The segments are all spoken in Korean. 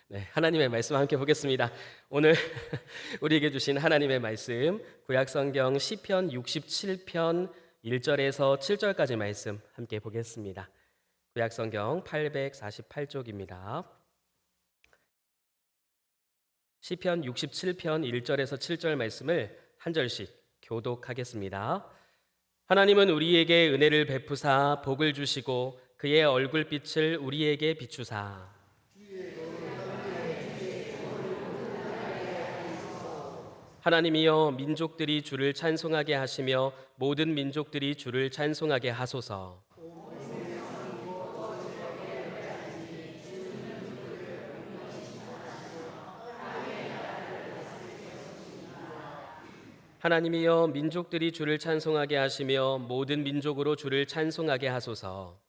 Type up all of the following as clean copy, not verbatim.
네, 하나님의 말씀 함께 보겠습니다. 오늘 우리에게 주신 하나님의 말씀 구약성경 시편 67편 1절에서 7절까지 말씀 함께 보겠습니다. 구약성경 848쪽입니다. 시편 67편 1절에서 7절 말씀을 한 절씩 교독하겠습니다. 하나님은 우리에게 은혜를 베푸사 복을 주시고 그의 얼굴빛을 우리에게 비추사 하나님이여 민족들이 주를 찬송하게 하시며 모든 민족들이 주를 찬송하게 하소서. 하나님이여 민족들이 주를 찬송하게 하시며 모든 민족으로 주를 찬송하게 하소서.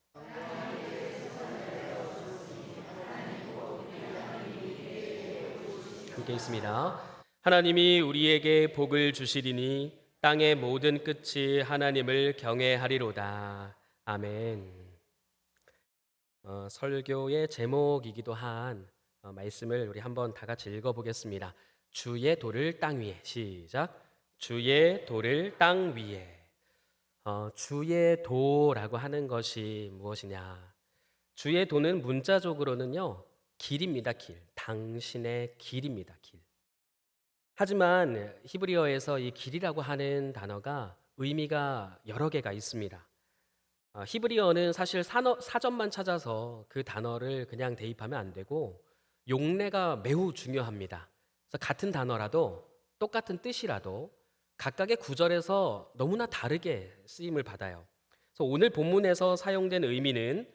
함께 있습니다. 하나님이 우리에게 복을 주시리니 땅의 모든 끝이 하나님을 경외하리로다. 아멘. 설교의 제목이기도 한 말씀을 우리 한번 다 같이 읽어보겠습니다. 주의 도를 땅 위에. 시작. 주의 도를 땅 위에. 주의 도라고 하는 것이 무엇이냐? 주의 도는 문자적으로는요, 길입니다. 길. 당신의 길입니다. 길. 하지만 히브리어에서 이 길이라고 하는 단어가 의미가 여러 개가 있습니다. 히브리어는 사실 사전만 찾아서 그 단어를 그냥 대입하면 안 되고 용례가 매우 중요합니다. 그래서 같은 단어라도 똑같은 뜻이라도 각각의 구절에서 너무나 다르게 쓰임을 받아요. 그래서 오늘 본문에서 사용된 의미는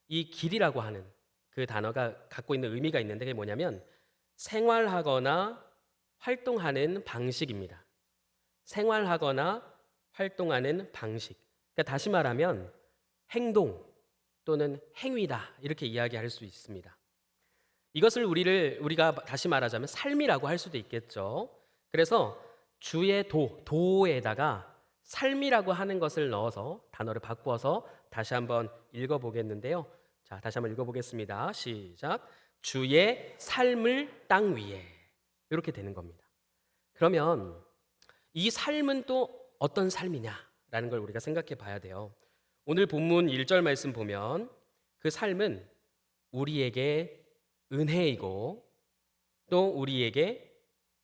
이 길이라고 하는 그 단어가 갖고 있는 의미가 있는데 그게 뭐냐면 생활하거나 활동하는 방식입니다. 생활하거나 활동하는 방식. 그러니까 다시 말하면 행동 또는 행위다 이렇게 이야기할 수 있습니다. 이것을 우리가 다시 말하자면 삶이라고 할 수도 있겠죠. 그래서 주의 도에다가 삶이라고 하는 것을 넣어서 단어를 바꾸어서 다시 한번 읽어보겠는데요. 자, 다시 한번 읽어보겠습니다. 시작. 주의 삶을 땅 위에. 이렇게 되는 겁니다. 그러면 이 삶은 또 어떤 삶이냐라는 걸 우리가 생각해 봐야 돼요. 오늘 본문 1절 말씀 보면 그 삶은 우리에게 은혜이고 또 우리에게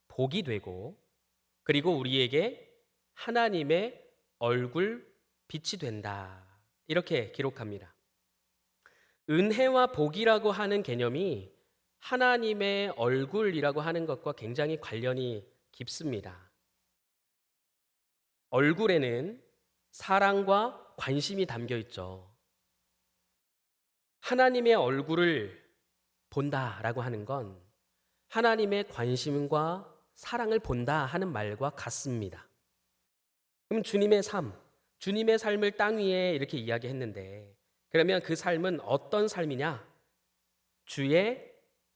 복이 되고 그리고 우리에게 하나님의 얼굴 빛이 된다. 이렇게 기록합니다. 은혜와 복이라고 하는 개념이 하나님의 얼굴이라고 하는 것과 굉장히 관련이 깊습니다. 얼굴에는 사랑과 관심이 담겨 있죠. 하나님의 얼굴을 본다라고 하는 건 하나님의 관심과 사랑을 본다 하는 말과 같습니다. 그럼 주님의 삶을 땅 위에 이렇게 이야기했는데 그러면 그 삶은 어떤 삶이냐? 주의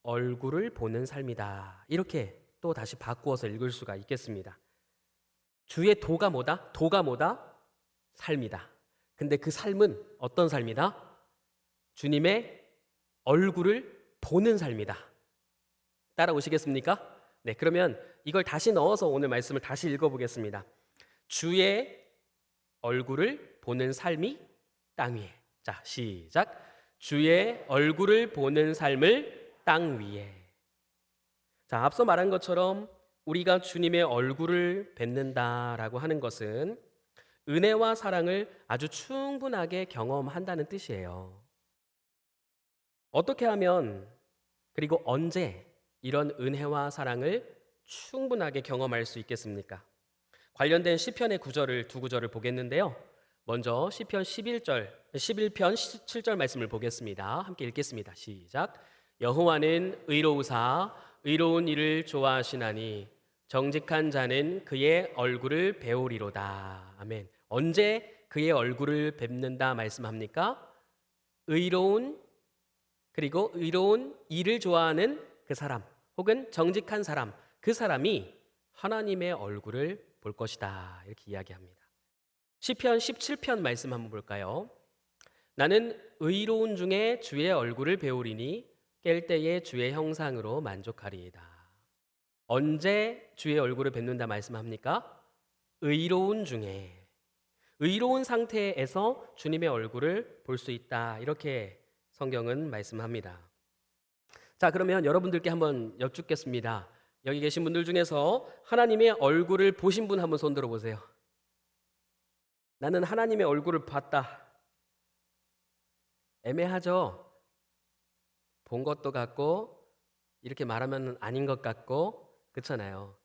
얼굴을 보는 삶이다. 이렇게 또 다시 바꾸어서 읽을 수가 있겠습니다. 주의 도가 뭐다? 도가 뭐다? 삶이다. 근데 그 삶은 어떤 삶이다? 주님의 얼굴을 보는 삶이다. 따라오시겠습니까? 네, 그러면 이걸 다시 넣어서 오늘 말씀을 다시 읽어보겠습니다. 주의 얼굴을 보는 삶이 땅 위에. 자, 시작. 주의 얼굴을 보는 삶을 땅 위에. 자, 앞서 말한 것처럼 우리가 주님의 얼굴을 뵙는다라고 하는 것은 은혜와 사랑을 아주 충분하게 경험한다는 뜻이에요. 어떻게 하면 그리고 언제 이런 은혜와 사랑을 충분하게 경험할 수 있겠습니까? 관련된 시편의 두 구절을 보겠는데요. 먼저 시편 11편 7절 말씀을 보겠습니다. 함께 읽겠습니다. 시작. 여호와는 의로우사 의로운 일을 좋아하시나니 정직한 자는 그의 얼굴을 배우리로다. 아멘. 언제 그의 얼굴을 뵙는다 말씀합니까? 의로운 그리고 의로운 일을 좋아하는 그 사람 혹은 정직한 사람, 그 사람이 하나님의 얼굴을 볼 것이다. 이렇게 이야기합니다. 시편 17편 말씀 한번 볼까요? 나는 의로운 중에 주의 얼굴을 배우리니 깰 때에 주의 형상으로 만족하리이다. 언제 주의 얼굴을 뵙는다 말씀합니까? 의로운 중에, 의로운 상태에서 주님의 얼굴을 볼 수 있다. 이렇게 성경은 말씀합니다. 자, 그러면 여러분들께 한번 여쭙겠습니다. 여기 계신 분들 중에서 하나님의 얼굴을 보신 분 한번 손 들어보세요. 나는 하나님의 얼굴을 봤다. 애매하죠? 본 것도 같고 이렇게 말하면 아닌 것 같고 그렇잖아요.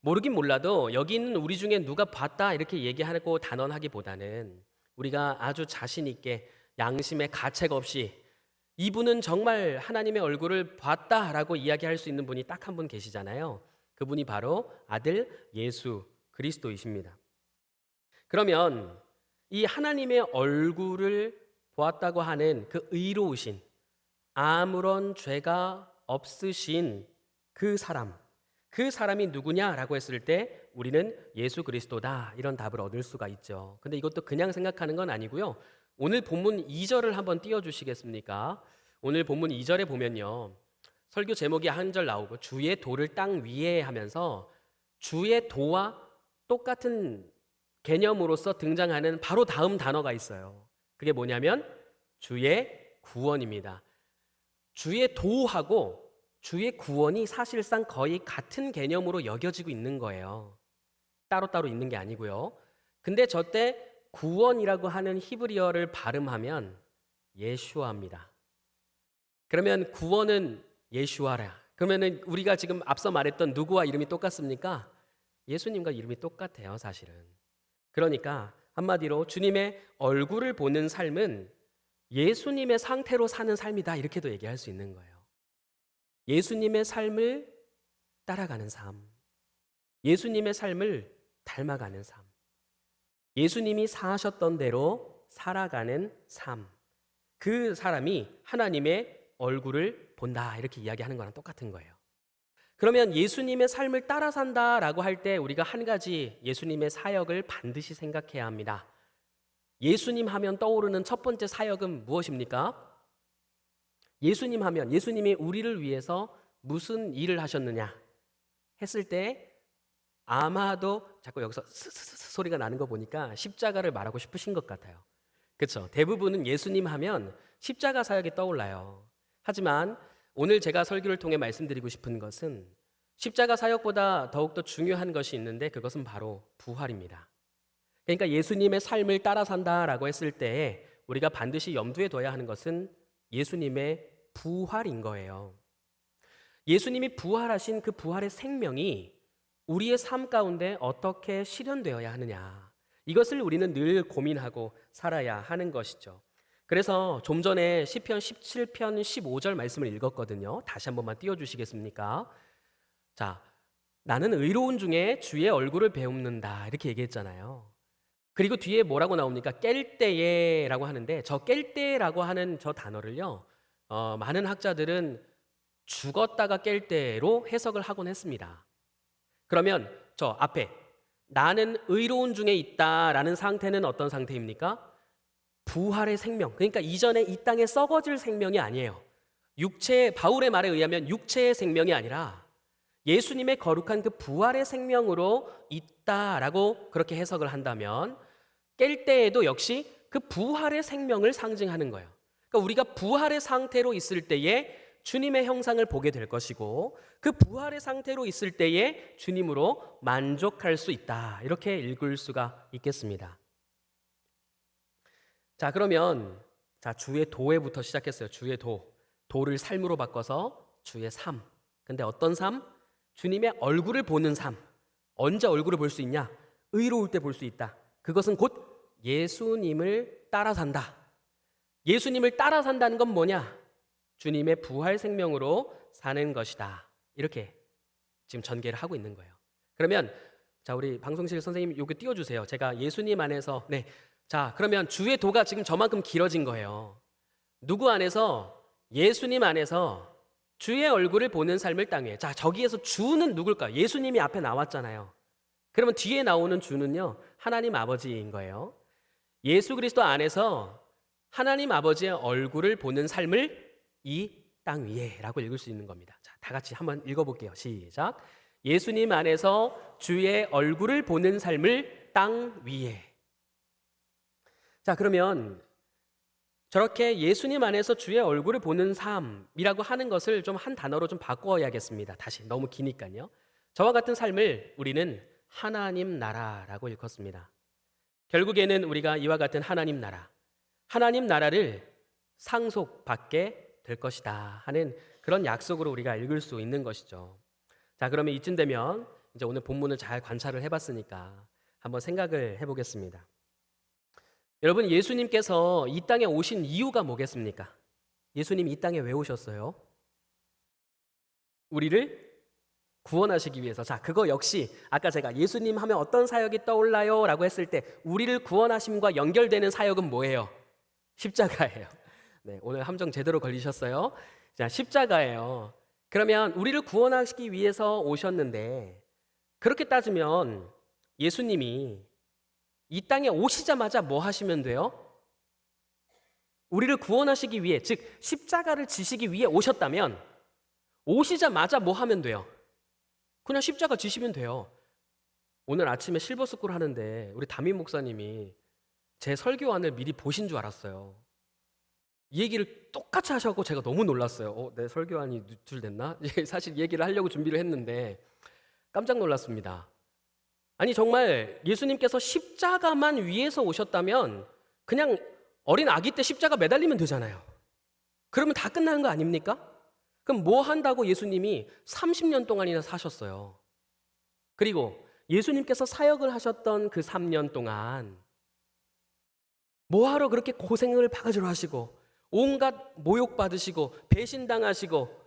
모르긴 몰라도 여기 있는 우리 중에 누가 봤다 이렇게 얘기하고 단언하기보다는 우리가 아주 자신 있게 양심의 가책 없이 이분은 정말 하나님의 얼굴을 봤다라고 이야기할 수 있는 분이 딱 한 분 계시잖아요. 그분이 바로 아들 예수 그리스도이십니다. 그러면 이 하나님의 얼굴을 보았다고 하는 그 의로우신 아무런 죄가 없으신 그 사람이 누구냐라고 했을 때 우리는 예수 그리스도다 이런 답을 얻을 수가 있죠. 근데 이것도 그냥 생각하는 건 아니고요. 오늘 본문 2절을 한번 띄워주시겠습니까? 오늘 본문 2절에 보면요. 설교 제목이 한 절 나오고 주의 도를 땅 위에 하면서 주의 도와 똑같은 개념으로서 등장하는 바로 다음 단어가 있어요. 그게 뭐냐면 주의 구원입니다. 주의 도하고 주의 구원이 사실상 거의 같은 개념으로 여겨지고 있는 거예요. 따로따로 있는 게 아니고요. 근데 저때 구원이라고 하는 히브리어를 발음하면 예슈아입니다. 그러면 구원은 예슈아라. 그러면은 우리가 지금 앞서 말했던 누구와 이름이 똑같습니까? 예수님과 이름이 똑같아요, 사실은. 그러니까 한마디로 주님의 얼굴을 보는 삶은 예수님의 상태로 사는 삶이다 이렇게도 얘기할 수 있는 거예요. 예수님의 삶을 따라가는 삶, 예수님의 삶을 닮아가는 삶, 예수님이 사셨던 대로 살아가는 삶, 그 사람이 하나님의 얼굴을 본다 이렇게 이야기하는 거랑 똑같은 거예요. 그러면 예수님의 삶을 따라 산다라고 할 때 우리가 한 가지 예수님의 사역을 반드시 생각해야 합니다. 예수님 하면 떠오르는 첫 번째 사역은 무엇입니까? 예수님 하면 예수님이 우리를 위해서 무슨 일을 하셨느냐 했을 때 아마도 자꾸 여기서 스스스 소리가 나는 거 보니까 십자가를 말하고 싶으신 것 같아요. 그렇죠? 대부분은 예수님 하면 십자가 사역이 떠올라요. 하지만 오늘 제가 설교를 통해 말씀드리고 싶은 것은 십자가 사역보다 더욱더 중요한 것이 있는데 그것은 바로 부활입니다. 그러니까 예수님의 삶을 따라 산다라고 했을 때 우리가 반드시 염두에 둬야 하는 것은 예수님의 부활인 거예요. 예수님이 부활하신 그 부활의 생명이 우리의 삶 가운데 어떻게 실현되어야 하느냐, 이것을 우리는 늘 고민하고 살아야 하는 것이죠. 그래서 좀 전에 시편 17편 15절 말씀을 읽었거든요. 다시 한 번만 띄워주시겠습니까? 자, 나는 의로운 중에 주의 얼굴을 배웁는다 이렇게 얘기했잖아요. 그리고 뒤에 뭐라고 나옵니까? 깰 때에 라고 하는데 저 깰 때라고 하는 저 단어를요, 많은 학자들은 죽었다가 깰 때로 해석을 하곤 했습니다. 그러면 저 앞에 나는 의로운 중에 있다라는 상태는 어떤 상태입니까? 부활의 생명. 그러니까 이전에 이 땅에 썩어질 생명이 아니에요. 바울의 말에 의하면 육체의 생명이 아니라 예수님의 거룩한 그 부활의 생명으로 있다라고 그렇게 해석을 한다면 깰 때에도 역시 그 부활의 생명을 상징하는 거예요. 그러니까 우리가 부활의 상태로 있을 때에 주님의 형상을 보게 될 것이고 그 부활의 상태로 있을 때에 주님으로 만족할 수 있다. 이렇게 읽을 수가 있겠습니다. 자, 그러면 주의 도에부터 시작했어요. 주의 도를 삶으로 바꿔서 주의 삶. 근데 어떤 삶? 주님의 얼굴을 보는 삶. 언제 얼굴을 볼 수 있냐? 의로울 때 볼 수 있다. 그것은 곧 예수님을 따라 산다. 예수님을 따라 산다는 건 뭐냐? 주님의 부활 생명으로 사는 것이다. 이렇게 지금 전개를 하고 있는 거예요. 그러면 우리 방송실 선생님 여기 띄워주세요. 제가 예수님 안에서 자, 그러면 주의 도가 지금 저만큼 길어진 거예요. 누구 안에서? 예수님 안에서 주의 얼굴을 보는 삶을 땅에. 자, 저기에서 주는 누굴까? 예수님이 앞에 나왔잖아요. 그러면 뒤에 나오는 주는요, 하나님 아버지인 거예요. 예수 그리스도 안에서 하나님 아버지의 얼굴을 보는 삶을 이 땅 위에라고 읽을 수 있는 겁니다. 자, 다 같이 한번 읽어볼게요. 시작. 예수님 안에서 주의 얼굴을 보는 삶을 땅 위에. 자, 그러면 저렇게 예수님 안에서 주의 얼굴을 보는 삶이라고 하는 것을 좀 한 단어로 좀 바꿔야겠습니다. 다시 너무 기니까요. 저와 같은 삶을 우리는 하나님 나라라고 일컫습니다. 결국에는 우리가 이와 같은 하나님 나라를 상속받게 될 것이다 하는 그런 약속으로 우리가 읽을 수 있는 것이죠. 자, 그러면 이쯤 되면 이제 오늘 본문을 잘 관찰을 해봤으니까 한번 생각을 해보겠습니다. 여러분, 예수님께서 이 땅에 오신 이유가 뭐겠습니까? 예수님 이 땅에 왜 오셨어요? 우리를 구원하시기 위해서. 자, 그거 역시 아까 제가 예수님 하면 어떤 사역이 떠올라요? 라고 했을 때 우리를 구원하심과 연결되는 사역은 뭐예요? 십자가예요. 네, 오늘 함정 제대로 걸리셨어요. 자, 십자가예요. 그러면 우리를 구원하시기 위해서 오셨는데, 그렇게 따지면 예수님이 이 땅에 오시자마자 뭐 하시면 돼요? 우리를 구원하시기 위해, 즉 십자가를 지시기 위해 오셨다면 오시자마자 뭐 하면 돼요? 그냥 십자가 지시면 돼요. 오늘 아침에 실버스쿨 하는데 우리 담임 목사님이 제 설교안을 미리 보신 줄 알았어요. 이 얘기를 똑같이 하셔서 제가 너무 놀랐어요. 내 설교안이 누출됐나? 사실 얘기를 하려고 준비를 했는데 깜짝 놀랐습니다. 아니, 정말 예수님께서 십자가만 위해서 오셨다면 그냥 어린 아기 때 십자가 매달리면 되잖아요. 그러면 다 끝나는 거 아닙니까? 그럼 뭐 한다고 예수님이 30년 동안이나 사셨어요. 그리고 예수님께서 사역을 하셨던 그 3년 동안 뭐하러 그렇게 고생을 바가지로 하시고 온갖 모욕받으시고 배신당하시고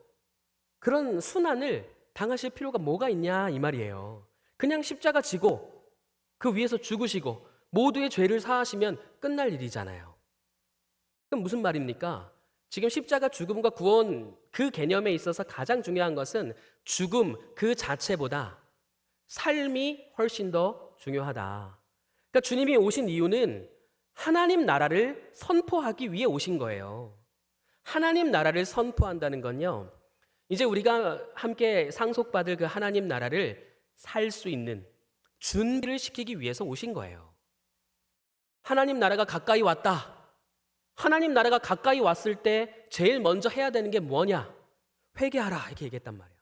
그런 순환을 당하실 필요가 뭐가 있냐 이 말이에요. 그냥 십자가 지고 그 위에서 죽으시고 모두의 죄를 사하시면 끝날 일이잖아요. 그럼 무슨 말입니까? 지금 십자가 죽음과 구원 그 개념에 있어서 가장 중요한 것은 죽음 그 자체보다 삶이 훨씬 더 중요하다. 그러니까 주님이 오신 이유는 하나님 나라를 선포하기 위해 오신 거예요. 하나님 나라를 선포한다는 건요, 이제 우리가 함께 상속받을 그 하나님 나라를 살 수 있는 준비를 시키기 위해서 오신 거예요. 하나님 나라가 가까이 왔다. 하나님 나라가 가까이 왔을 때 제일 먼저 해야 되는 게 뭐냐? 회개하라 이렇게 얘기했단 말이에요.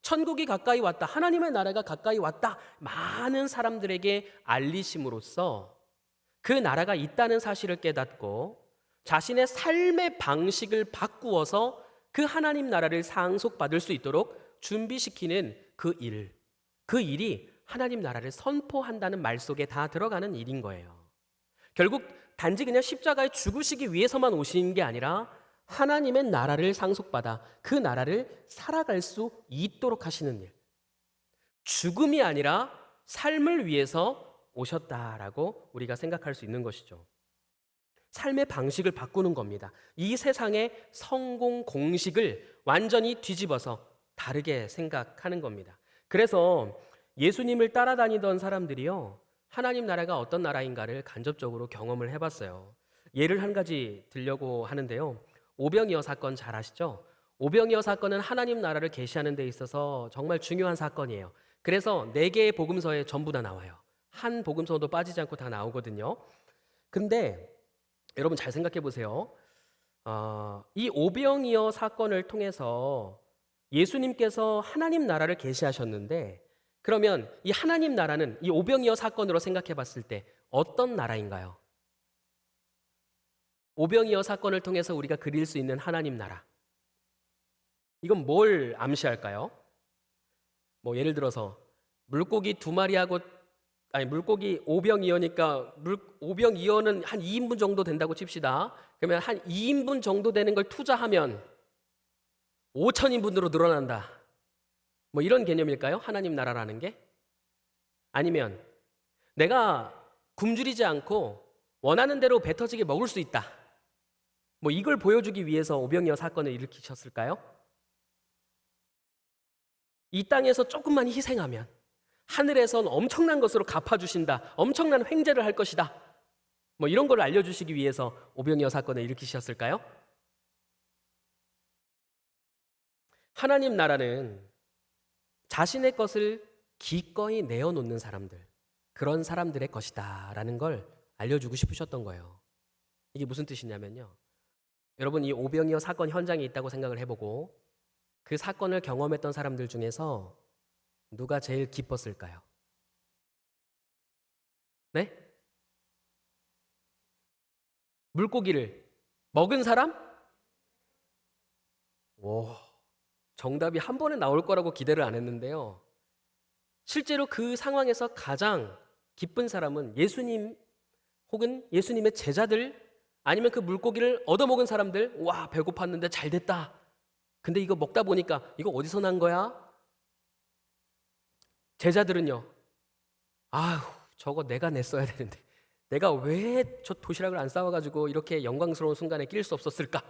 천국이 가까이 왔다. 하나님의 나라가 가까이 왔다. 많은 사람들에게 알리심으로써 그 나라가 있다는 사실을 깨닫고 자신의 삶의 방식을 바꾸어서 그 하나님 나라를 상속받을 수 있도록 준비시키는 그 일이 하나님 나라를 선포한다는 말 속에 다 들어가는 일인 거예요. 결국 단지 그냥 십자가에 죽으시기 위해서만 오신 게 아니라 하나님의 나라를 상속받아 그 나라를 살아갈 수 있도록 하시는 일. 죽음이 아니라 삶을 위해서 오셨다라고 우리가 생각할 수 있는 것이죠. 삶의 방식을 바꾸는 겁니다. 이 세상의 성공 공식을 완전히 뒤집어서 다르게 생각하는 겁니다. 그래서 예수님을 따라다니던 사람들이요, 하나님 나라가 어떤 나라인가를 간접적으로 경험을 해봤어요. 예를 한 가지 들려고 하는데요. 오병이어 사건 잘 아시죠? 오병이어 사건은 하나님 나라를 계시하는 데 있어서 정말 중요한 사건이에요. 그래서 4개의 복음서에 전부 다 나와요. 한 복음서도 빠지지 않고 다 나오거든요. 근데 여러분 잘 생각해 보세요. 이 오병이어 사건을 통해서 예수님께서 하나님 나라를 계시하셨는데, 그러면 이 하나님 나라는 이 오병이어 사건으로 생각해 봤을 때 어떤 나라인가요? 오병이어 사건을 통해서 우리가 그릴 수 있는 하나님 나라, 이건 뭘 암시할까요? 뭐 예를 들어서 물고기 2마리하고, 물고기 5병이어니까 오병이어는 한 2인분 정도 된다고 칩시다. 그러면 한 2인분 정도 되는 걸 투자하면 5,000인분으로 늘어난다. 뭐 이런 개념일까요? 하나님 나라라는 게? 아니면 내가 굶주리지 않고 원하는 대로 배 터지게 먹을 수 있다. 뭐 이걸 보여주기 위해서 오병이어 사건을 일으키셨을까요? 이 땅에서 조금만 희생하면 하늘에선 엄청난 것으로 갚아주신다. 엄청난 횡재를 할 것이다. 뭐 이런 걸 알려주시기 위해서 오병이어 사건을 일으키셨을까요? 하나님 나라는 자신의 것을 기꺼이 내어놓는 사람들, 그런 사람들의 것이다 라는 걸 알려주고 싶으셨던 거예요. 이게 무슨 뜻이냐면요, 여러분 이 오병이어 사건 현장에 있다고 생각을 해보고 그 사건을 경험했던 사람들 중에서 누가 제일 기뻤을까요? 네? 물고기를 먹은 사람? 오, 정답이 한 번에 나올 거라고 기대를 안 했는데요. 실제로 그 상황에서 가장 기쁜 사람은 예수님 혹은 예수님의 제자들, 아니면 그 물고기를 얻어먹은 사람들. 와, 배고팠는데 잘 됐다. 근데 이거 먹다 보니까 이거 어디서 난 거야? 제자들은요, 아휴, 저거 내가 냈어야 되는데 내가 왜 저 도시락을 안 싸워가지고 이렇게 영광스러운 순간에 낄 수 없었을까?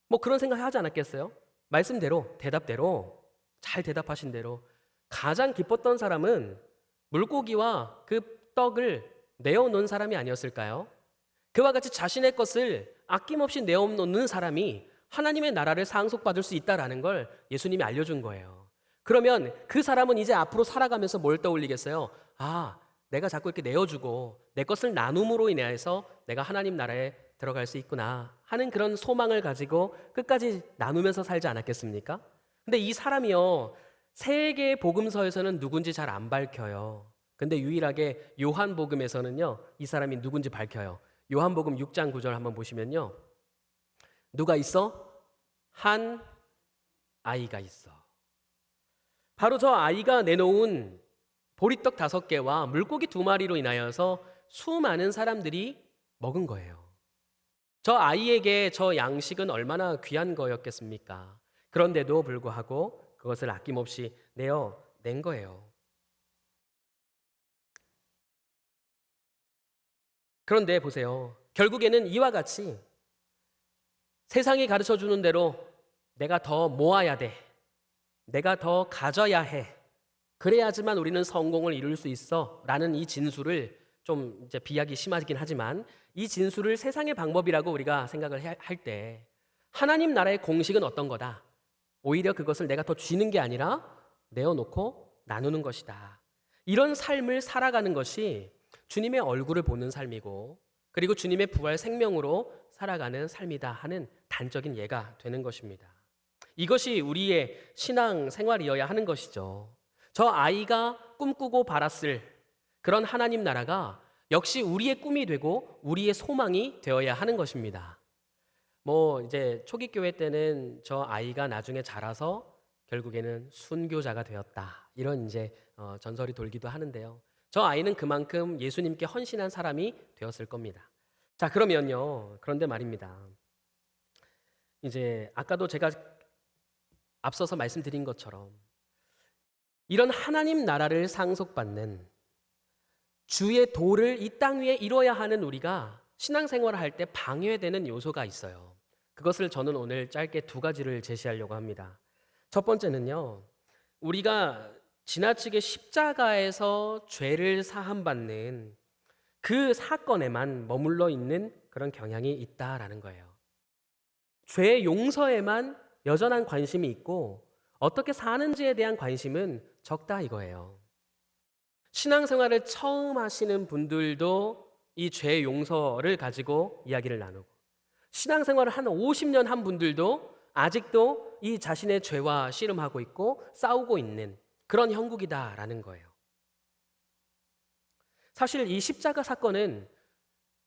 뭐 그런 생각 하지 않았겠어요? 말씀대로, 대답대로, 잘 대답하신 대로 가장 기뻤던 사람은 물고기와 그 떡을 내어놓은 사람이 아니었을까요? 그와 같이 자신의 것을 아낌없이 내어놓는 사람이 하나님의 나라를 상속받을 수 있다라는 걸 예수님이 알려준 거예요. 그러면 그 사람은 이제 앞으로 살아가면서 뭘 떠올리겠어요? 아, 내가 자꾸 이렇게 내어주고 내 것을 나눔으로 인해서 내가 하나님 나라에 들어갈 수 있구나 하는 그런 소망을 가지고 끝까지 나누면서 살지 않았겠습니까? 근데 이 사람이요, 세 개의 복음서에서는 누군지 잘 안 밝혀요. 근데 유일하게 요한복음에서는요, 이 사람이 누군지 밝혀요. 요한복음 6장 9절 한번 보시면요, 누가 있어? 한 아이가 있어. 바로 저 아이가 내놓은 보리떡 5개와 물고기 2마리로 인하여서 수많은 사람들이 먹은 거예요. 저 아이에게 저 양식은 얼마나 귀한 거였겠습니까? 그런데도 불구하고 그것을 아낌없이 내어낸 거예요. 그런데 보세요. 결국에는 이와 같이 세상이 가르쳐 주는 대로 내가 더 모아야 돼, 내가 더 가져야 해, 그래야지만 우리는 성공을 이룰 수 있어 라는 이 진술을, 좀 이제 비약이 심하긴 하지만 이 진술을 세상의 방법이라고 우리가 생각을 할 때 하나님 나라의 공식은 어떤 거다? 오히려 그것을 내가 더 쥐는 게 아니라 내어놓고 나누는 것이다. 이런 삶을 살아가는 것이 주님의 얼굴을 보는 삶이고, 그리고 주님의 부활 생명으로 살아가는 삶이다 하는 단적인 예가 되는 것입니다. 이것이 우리의 신앙 생활이어야 하는 것이죠. 저 아이가 꿈꾸고 바랐을 그런 하나님 나라가 역시 우리의 꿈이 되고 우리의 소망이 되어야 하는 것입니다. 뭐 이제 초기 교회 때는 저 아이가 나중에 자라서 결국에는 순교자가 되었다, 이런 이제 전설이 돌기도 하는데요. 저 아이는 그만큼 예수님께 헌신한 사람이 되었을 겁니다. 자, 그러면요, 그런데 말입니다. 이제 아까도 제가 앞서서 말씀드린 것처럼 이런 하나님 나라를 상속받는 주의 도를 이 땅 위에 이뤄야 하는 우리가 신앙생활을 할 때 방해되는 요소가 있어요. 그것을 저는 오늘 짧게 2가지를 제시하려고 합니다. 첫 번째는요, 우리가 지나치게 십자가에서 죄를 사함받는 그 사건에만 머물러 있는 그런 경향이 있다라는 거예요. 죄 용서에만 여전한 관심이 있고 어떻게 사는지에 대한 관심은 적다 이거예요. 신앙생활을 처음 하시는 분들도 이 죄 용서를 가지고 이야기를 나누고, 신앙생활을 한 50년 한 분들도 아직도 이 자신의 죄와 씨름하고 있고 싸우고 있는 그런 형국이다라는 거예요. 사실 이 십자가 사건은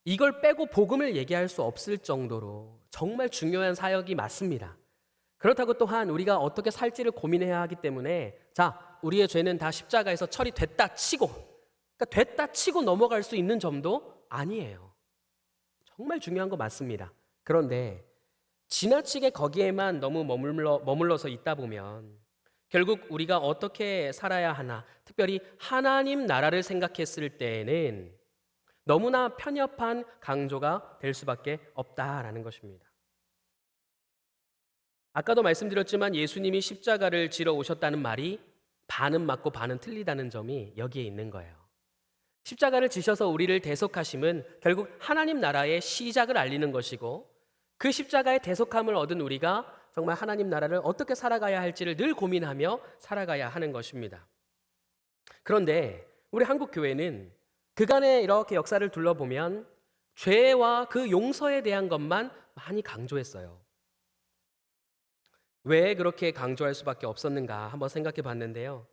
이걸 빼고 복음을 얘기할 수 없을 정도로 정말 중요한 사역이 맞습니다. 그렇다고 또한 우리가 어떻게 살지를 고민해야 하기 때문에, 자, 우리의 죄는 다 십자가에서 처리됐다 치고, 그러니까 됐다 치고 넘어갈 수 있는 점도 아니에요. 정말 중요한 거 맞습니다. 그런데 지나치게 거기에만 너무 머물러서 있다 보면 결국 우리가 어떻게 살아야 하나, 특별히 하나님 나라를 생각했을 때에는 너무나 편협한 강조가 될 수밖에 없다라는 것입니다. 아까도 말씀드렸지만 예수님이 십자가를 지러 오셨다는 말이 반은 맞고 반은 틀리다는 점이 여기에 있는 거예요. 십자가를 지셔서 우리를 대속하심은 결국 하나님 나라의 시작을 알리는 것이고, 그 십자가의 대속함을 얻은 우리가 정말 하나님 나라를 어떻게 살아가야 할지를 늘 고민하며 살아가야 하는 것입니다. 그런데 우리 한국 교회는 그간의 이렇게 역사를 둘러보면 죄와 그 용서에 대한 것만 많이 강조했어요. 왜 그렇게 강조할 수밖에 없었는가 한번 생각해 봤는데요.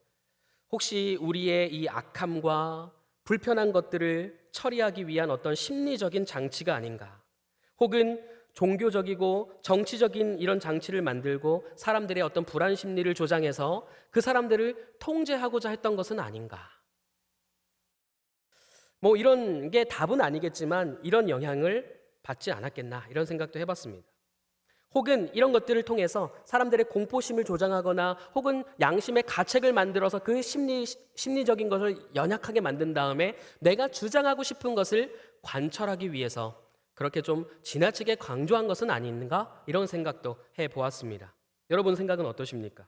혹시 우리의 이 악함과 불편한 것들을 처리하기 위한 어떤 심리적인 장치가 아닌가? 혹은 종교적이고 정치적인 이런 장치를 만들고 사람들의 어떤 불안 심리를 조장해서 그 사람들을 통제하고자 했던 것은 아닌가? 뭐 이런 게 답은 아니겠지만 이런 영향을 받지 않았겠나 이런 생각도 해봤습니다. 혹은 이런 것들을 통해서 사람들의 공포심을 조장하거나 혹은 양심의 가책을 만들어서 그 심리적인 것을 연약하게 만든 다음에 내가 주장하고 싶은 것을 관철하기 위해서 그렇게 좀 지나치게 강조한 것은 아닌가 이런 생각도 해보았습니다. 여러분 생각은 어떠십니까?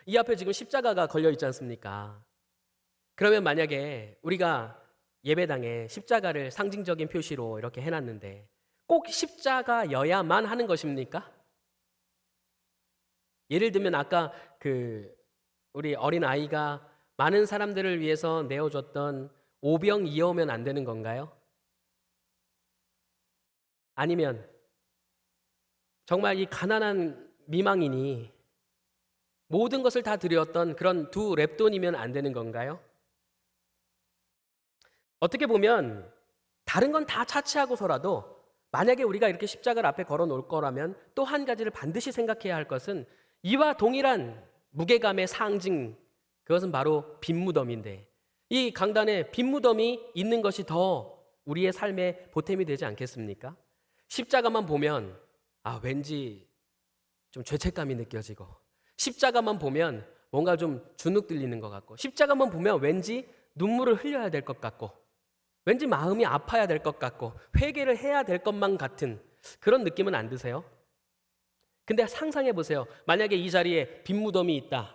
이 앞에 지금 십자가가 걸려 있지 않습니까? 그러면 만약에 우리가 예배당에 십자가를 상징적인 표시로 이렇게 해놨는데 꼭 십자가여야만 하는 것입니까? 예를 들면 아까 우리 어린 아이가 많은 사람들을 위해서 내어줬던 오병이어면 안 되는 건가요? 아니면 정말 이 가난한 미망인이 모든 것을 다 드렸던 그런 두 랩돈이면 안 되는 건가요? 어떻게 보면 다른 건 다 차치하고서라도 만약에 우리가 이렇게 십자가를 앞에 걸어 놓을 거라면 또 한 가지를 반드시 생각해야 할 것은 이와 동일한 무게감의 상징, 그것은 바로 빈무덤인데 이 강단에 빈무덤이 있는 것이 더 우리의 삶에 보탬이 되지 않겠습니까? 십자가만 보면 왠지 좀 죄책감이 느껴지고 십자가만 보면 뭔가 좀 주눅 들리는 것 같고 십자가만 보면 왠지 눈물을 흘려야 될 것 같고 왠지 마음이 아파야 될 것 같고 회개를 해야 될 것만 같은 그런 느낌은 안 드세요? 근데 상상해 보세요. 만약에 이 자리에 빈무덤이 있다.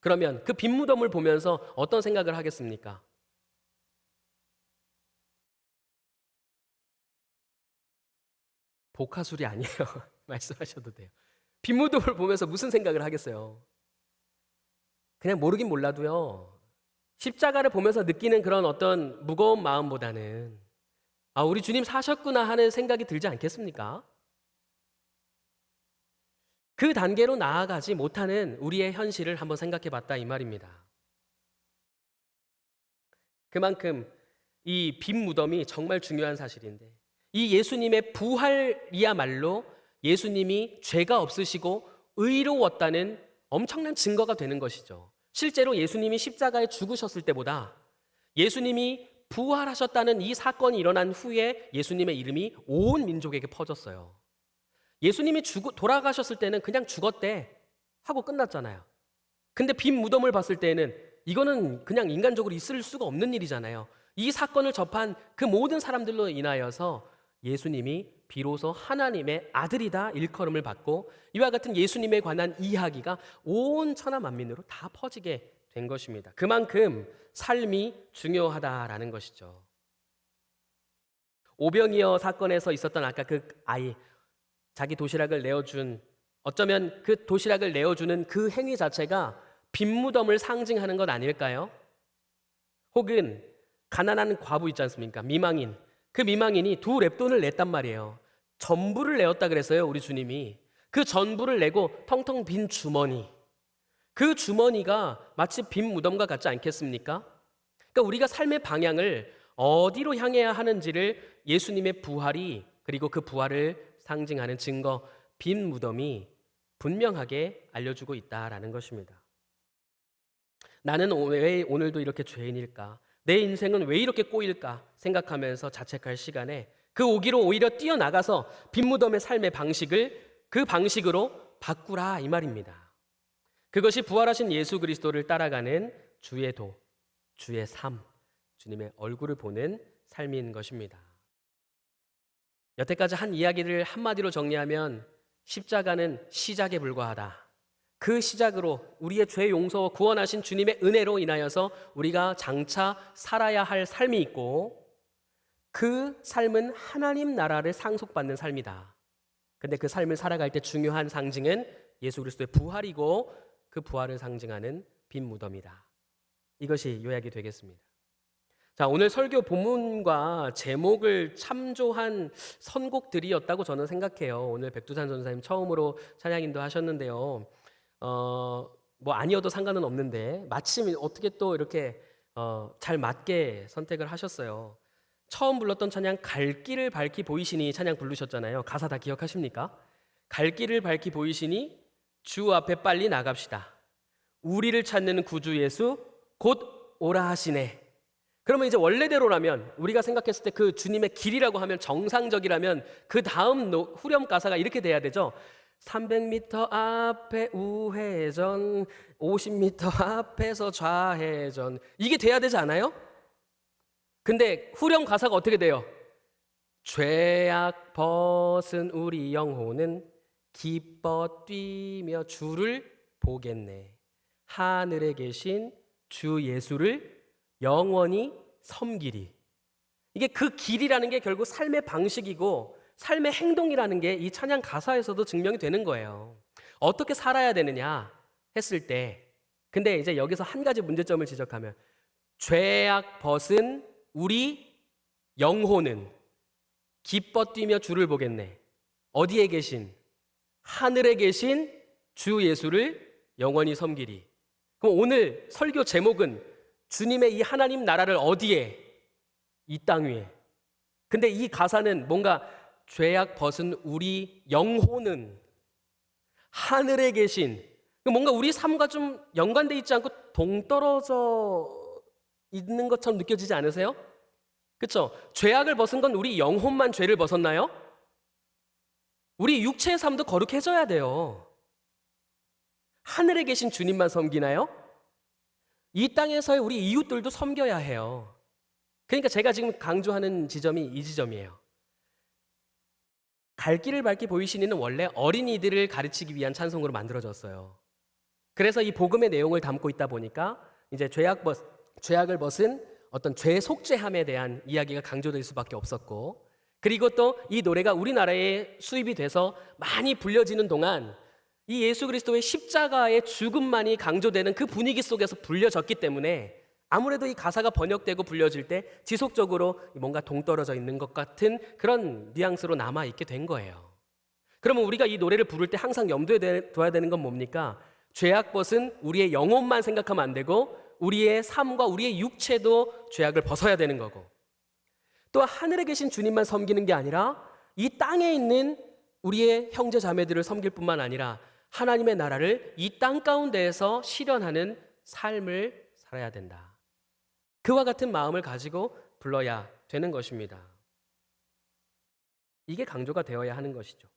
그러면 그 빈무덤을 보면서 어떤 생각을 하겠습니까? 복화술이 아니에요. 말씀하셔도 돼요. 빈무덤을 보면서 무슨 생각을 하겠어요? 그냥 모르긴 몰라도요. 십자가를 보면서 느끼는 그런 어떤 무거운 마음보다는 우리 주님 사셨구나 하는 생각이 들지 않겠습니까? 그 단계로 나아가지 못하는 우리의 현실을 한번 생각해 봤다 이 말입니다. 그만큼 이 빈 무덤이 정말 중요한 사실인데 이 예수님의 부활이야말로 예수님이 죄가 없으시고 의로웠다는 엄청난 증거가 되는 것이죠. 실제로 예수님이 십자가에 죽으셨을 때보다 예수님이 부활하셨다는 이 사건이 일어난 후에 예수님의 이름이 온 민족에게 퍼졌어요. 예수님이 돌아가셨을 때는 그냥 죽었대 하고 끝났잖아요. 근데 빈 무덤을 봤을 때는 이거는 그냥 인간적으로 있을 수가 없는 일이잖아요. 이 사건을 접한 그 모든 사람들로 인하여서 예수님이 비로소 하나님의 아들이다 일컬음을 받고 이와 같은 예수님에 관한 이야기가 온 천하 만민으로 다 퍼지게 된 것입니다. 그만큼 삶이 중요하다라는 것이죠. 오병이어 사건에서 있었던 아까 그 아이, 자기 도시락을 내어준, 어쩌면 그 도시락을 내어주는 그 행위 자체가 빈무덤을 상징하는 것 아닐까요? 혹은 가난한 과부 있지 않습니까? 미망인. 그 미망인이 두 랩돈을 냈단 말이에요. 전부를 내었다 그랬어요, 우리 주님이. 그 전부를 내고 텅텅 빈 주머니. 그 주머니가 마치 빈 무덤과 같지 않겠습니까? 그러니까 우리가 삶의 방향을 어디로 향해야 하는지를 예수님의 부활이 그리고 그 부활을 상징하는 증거, 빈 무덤이 분명하게 알려주고 있다라는 것입니다. 나는 왜 오늘도 이렇게 죄인일까? 내 인생은 왜 이렇게 꼬일까? 생각하면서 자책할 시간에 그 오기로 오히려 뛰어나가서 빈무덤의 삶의 방식을 그 방식으로 바꾸라 이 말입니다. 그것이 부활하신 예수 그리스도를 따라가는 주의 도, 주의 삶, 주님의 얼굴을 보는 삶인 것입니다. 여태까지 한 이야기를 한마디로 정리하면 십자가는 시작에 불과하다. 그 시작으로 우리의 죄 용서 구원하신 주님의 은혜로 인하여서 우리가 장차 살아야 할 삶이 있고 그 삶은 하나님 나라를 상속받는 삶이다. 근데 그 삶을 살아갈 때 중요한 상징은 예수 그리스도의 부활이고 그 부활을 상징하는 빈 무덤이다. 이것이 요약이 되겠습니다. 자, 오늘 설교 본문과 제목을 참조한 선곡들이었다고 저는 생각해요. 오늘 백두산 전사님 처음으로 찬양 인도하셨는데요. 뭐 아니어도 상관은 없는데 마침 어떻게 또 이렇게 잘 맞게 선택을 하셨어요. 처음 불렀던 찬양 갈 길을 밝히 보이시니 찬양 부르셨잖아요. 가사 다 기억하십니까? 갈 길을 밝히 보이시니 주 앞에 빨리 나갑시다. 우리를 찾는 구주 예수 곧 오라 하시네. 그러면 이제 원래대로라면 우리가 생각했을 때 그 주님의 길이라고 하면 정상적이라면 그 다음 후렴 가사가 이렇게 돼야 되죠. 300m 앞에 우회전, 50m 앞에서 좌회전. 이게 돼야 되지 않아요? 근데 후렴 가사가 어떻게 돼요? 죄악 벗은 우리 영혼은 기뻐 뛰며 주를 보겠네. 하늘에 계신 주 예수를 영원히 섬기리. 이게 그 길이라는 게 결국 삶의 방식이고 삶의 행동이라는 게 이 찬양 가사에서도 증명이 되는 거예요. 어떻게 살아야 되느냐 했을 때, 근데 이제 여기서 한 가지 문제점을 지적하면 죄악 벗은 우리 영혼은 기뻐 뛰며 주를 보겠네. 어디에 계신? 하늘에 계신 주 예수를 영원히 섬기리. 그럼 오늘 설교 제목은 주님의 이 하나님 나라를 어디에? 이 땅 위에. 근데 이 가사는 뭔가 죄악 벗은 우리 영혼은 하늘에 계신, 뭔가 우리 삶과 좀 연관돼 있지 않고 동떨어져 있는 것처럼 느껴지지 않으세요? 그렇죠? 죄악을 벗은 건 우리 영혼만 죄를 벗었나요? 우리 육체의 삶도 거룩해져야 돼요. 하늘에 계신 주님만 섬기나요? 이 땅에서의 우리 이웃들도 섬겨야 해요. 그러니까 제가 지금 강조하는 지점이 이 지점이에요. 갈 길을 밝히 보이시니는 원래 어린이들을 가르치기 위한 찬송으로 만들어졌어요. 그래서 이 복음의 내용을 담고 있다 보니까 이제 죄악을 벗은 어떤 죄 속죄함에 대한 이야기가 강조될 수밖에 없었고, 그리고 또 이 노래가 우리나라에 수입이 돼서 많이 불려지는 동안 이 예수 그리스도의 십자가의 죽음만이 강조되는 그 분위기 속에서 불려졌기 때문에 아무래도 이 가사가 번역되고 불려질 때 지속적으로 뭔가 동떨어져 있는 것 같은 그런 뉘앙스로 남아있게 된 거예요. 그러면 우리가 이 노래를 부를 때 항상 염두에 둬야 되는 건 뭡니까? 죄악 벗은 우리의 영혼만 생각하면 안 되고 우리의 삶과 우리의 육체도 죄악을 벗어야 되는 거고, 또 하늘에 계신 주님만 섬기는 게 아니라 이 땅에 있는 우리의 형제 자매들을 섬길 뿐만 아니라 하나님의 나라를 이 땅 가운데에서 실현하는 삶을 살아야 된다. 그와 같은 마음을 가지고 불러야 되는 것입니다. 이게 강조가 되어야 하는 것이죠.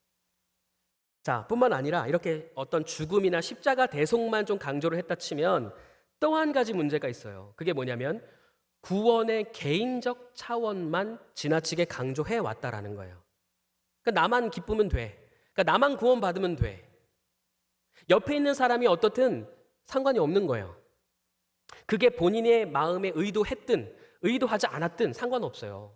자, 뿐만 아니라 이렇게 어떤 죽음이나 십자가 대속만 좀 강조를 했다 치면 또 한 가지 문제가 있어요. 그게 뭐냐면 구원의 개인적 차원만 지나치게 강조해 왔다라는 거예요. 그러니까 나만 기쁘면 돼. 그러니까 나만 구원받으면 돼. 옆에 있는 사람이 어떻든 상관이 없는 거예요. 그게 본인의 마음에 의도했든 의도하지 않았든 상관없어요.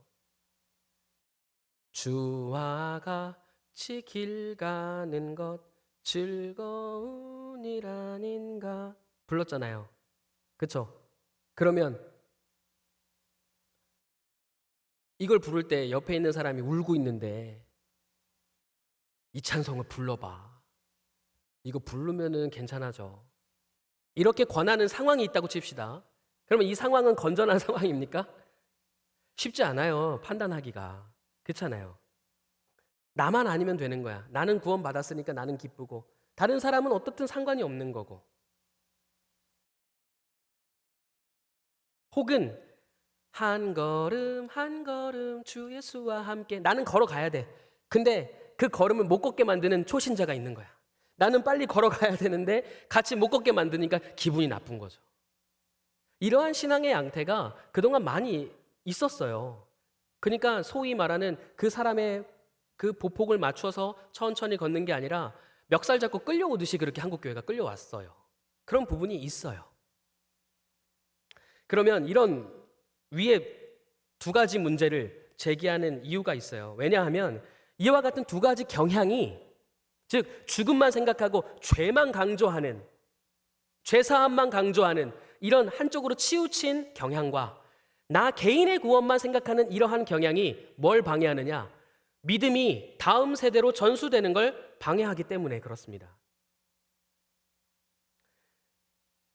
주와 같이 길 가는 것 즐거운 일 아닌가 불렀잖아요. 그렇죠? 그러면 이걸 부를 때 옆에 있는 사람이 울고 있는데 이 찬송을 불러봐. 이거 부르면은 괜찮아져. 이렇게 권하는 상황이 있다고 칩시다. 그러면 이 상황은 건전한 상황입니까? 쉽지 않아요. 판단하기가. 그렇잖아요. 나만 아니면 되는 거야. 나는 구원받았으니까 나는 기쁘고 다른 사람은 어떻든 상관이 없는 거고. 혹은 한 걸음 한 걸음 주 예수와 함께 나는 걸어가야 돼. 근데 그 걸음을 못 걷게 만드는 초신자가 있는 거야. 나는 빨리 걸어가야 되는데 같이 못 걷게 만드니까 기분이 나쁜 거죠. 이러한 신앙의 양태가 그동안 많이 있었어요. 그러니까 소위 말하는 그 사람의 그 보폭을 맞춰서 천천히 걷는 게 아니라 멱살 잡고 끌려오듯이 그렇게 한국교회가 끌려왔어요. 그런 부분이 있어요. 그러면 이런 위에 두 가지 문제를 제기하는 이유가 있어요. 왜냐하면 이와 같은 두 가지 경향이, 즉 죽음만 생각하고 죄만 강조하는, 죄사함만 강조하는 이런 한쪽으로 치우친 경향과 나 개인의 구원만 생각하는 이러한 경향이 뭘 방해하느냐? 믿음이 다음 세대로 전수되는 걸 방해하기 때문에 그렇습니다.